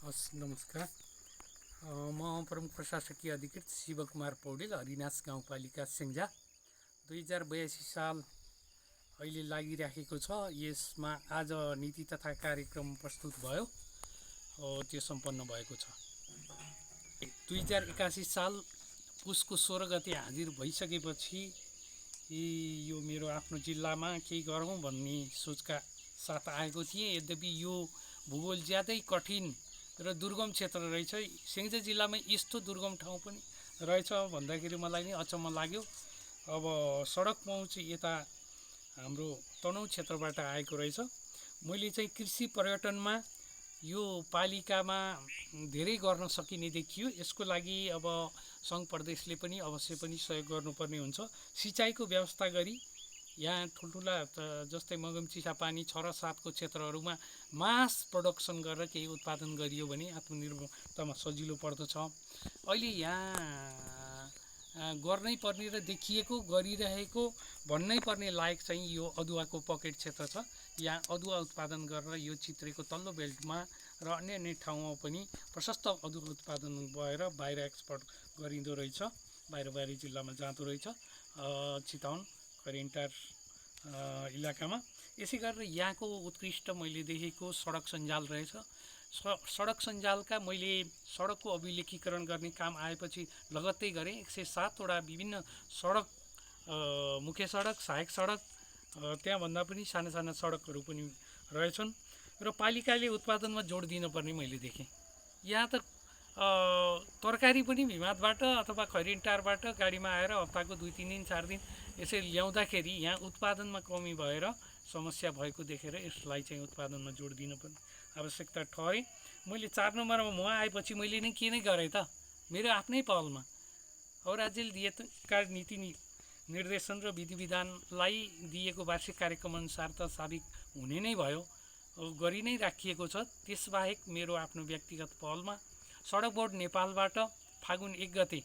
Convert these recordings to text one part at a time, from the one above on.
नमस्कार। म प्रमुख प्रशासकीय अधिकृत शिवकुमार पौडेल, हरिनास गाउँपालिका स्याङ्जा। 2082 साल अहिले लागिराखेको छ। यसमा आज नीति तथा कार्यक्रम प्रस्तुत भयो, त्यो सम्पन्न भएको छ। 2081 साल पुसको 16 गते हाजिर भइसकेपछि यो मेरो आफ्नो जिल्लामा केही गरौँ भन्ने सोचका साथ आएको थिएँ। यद्यपि यो भूगोल ज्यादै कठिन र दुर्गम क्षेत्र रहेछ। स्याङ्जा जिल्लामा यस्तो दुर्गम ठाउँ पनि रहेछ भन्दाखेरि मलाई नै अचम्म लाग्यो। अब सडक पहुँच यता हाम्रो तनहुँ क्षेत्रबाट आएको रहेछ। मैले चाहिँ कृषि पर्यटनमा यो पालिकामा धेरै गर्न सकिने देखियो। यसको लागि अब सङ्घ प्रदेशले पनि अवश्य पनि सहयोग गर्नुपर्ने हुन्छ। सिँचाइको व्यवस्था गरी यहाँ ठुल्ठुला जस्तै मगम चिसापानी 6 र 7 को क्षेत्रहरूमा मास प्रोडक्सन गरेर केही उत्पादन गरियो भने आत्मनिर्भरतामा सजिलो पर्दछ। अहिले यहाँ गर्नै पर्ने र देखिएको गरिरहेको भन्नै पर्ने लायक चाहिँ यो अदुवाको पकेट क्षेत्र छ। यहाँ अदुवा उत्पादन गरेर यो चित्रेको तल्लो बेल्टमा र अन्य ठाउँमा पनि प्रशस्त अदुवा उत्पादन भएर बाहिर एक्सपोर्ट गरिँदो रहेछ। बाहिर जिल्लामा जाँदो रहेछ, चितवन करेन्टार इलाकामा। यसै गरेर यहाँको उत्कृष्ट मैले देखेको सडक सञ्जाल रहेछ। सडक सञ्जालका मैले सडकको अभिलेखीकरण गर्ने काम आएपछि लगत्तै गरेँ। 107 वटा विभिन्न सडक, मुख्य सडक, सहायक सडक, त्यहाँभन्दा पनि साना साना सडकहरू पनि रहेछन् र पालिकाले उत्पादनमा जोड दिनुपर्ने मैले देखेँ। यहाँ त तरकारी पनि भिमादबाट अथवा खैरेन्टारबाट गाडीमा आएर हप्ताको 2-3 दिन 4 दिन यसरी ल्याउँदाखेरि यहाँ उत्पादनमा कमी भएर समस्या भएको देखेर यसलाई चाहिँ उत्पादनमा जोड दिनुपर्ने आवश्यकता ठहरे। मैले 4 नम्बरमा म आएपछि मैले नै के नै गरेँ त, मेरो आफ्नै पहलमा अब राज्यले दिएका नीति निर्देशन र विधि विधानलाई दिएको वार्षिक कार्यक्रम अनुसार त साबिक हुने नै भयो, गरि नै राखिएको छ। त्यसबाहेक मेरो आफ्नो व्यक्तिगत पहलमा सडक बोर्ड नेपालबाट फागुन 1 गते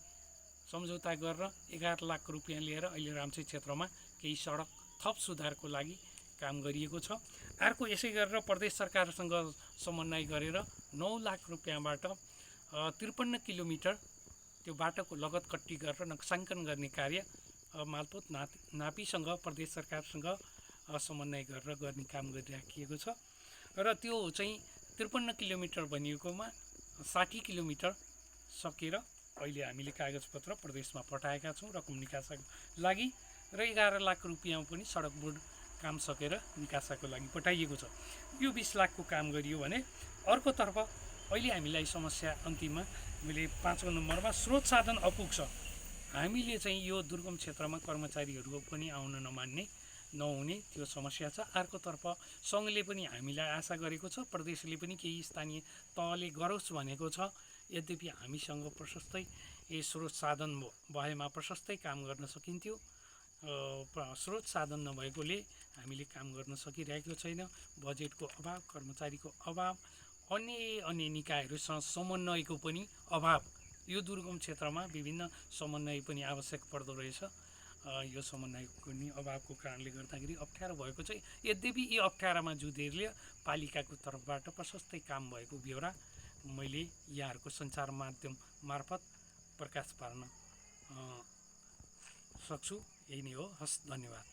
सम्झौता गरेर 11 लाख रुपियाँ लिएर अहिले रामछी क्षेत्रमा केही सडक थप सुधारको लागि काम गरिएको छ। अर्को यसै गरेर प्रदेश सरकारसँग समन्वय गरेर 9 लाख रुपियाँबाट 53 किलोमिटर त्यो बाटोको लगत कट्टी गरेर नक्साङ्कन गर्ने कार्य मालपोत नापीसँग प्रदेश सरकारसँग समन्वय गरेर गर्ने काम गरिराखिएको छ। र त्यो चाहिँ 53 किलोमिटर भनिएकोमा 60 किलोमिटर सकेर अहिले हामीले कागजपत्र प्रदेशमा पठाएका छौँ रकम निकासाको लागि, र 11 लाख रुपियाँ पनि सडक बोर्ड काम सकेर निकासाको लागि पठाइएको छ। यो 20 लाखको काम गरियो भने अर्कोतर्फ अहिले हामीलाई समस्या अन्तिममा मैले 5 नम्बरमा स्रोत साधन अपुग छ। हामीले चाहिँ यो दुर्गम क्षेत्रमा कर्मचारीहरू पनि आउन नहुने त्यो समस्या छ। अर्कोतर्फ सङ्घले पनि हामीलाई आशा गरेको छ, प्रदेशले पनि केही स्थानीय तहले गरोस् भनेको छ। यद्यपि हामीसँग प्रशस्तै स्रोत साधन भएमा प्रशस्तै काम गर्न सकिन्थ्यो। स्रोत साधन नभएकोले हामीले काम गर्न सकिरहेको छैन। बजेटको अभाव, कर्मचारीको अभाव, अन्य निकायहरूसँग समन्वयको पनि अभाव। यो दुर्गम क्षेत्रमा विभिन्न समन्वय पनि आवश्यक पर्दो रहेछ। यो समन्वयको नि अभावको कारणले गर्दाखेरि अप्ठ्यारो भएको छ। यद्यपि यी अप्ठ्यारामा जुधेरले पालिकाको तर्फबाट प्रशस्तै काम भएको ब्यौरा मैले यहाँहरूको सञ्चार माध्यम मार्फत प्रकाश पार्न सक्छु। यही नै हो। हस्, धन्यवाद।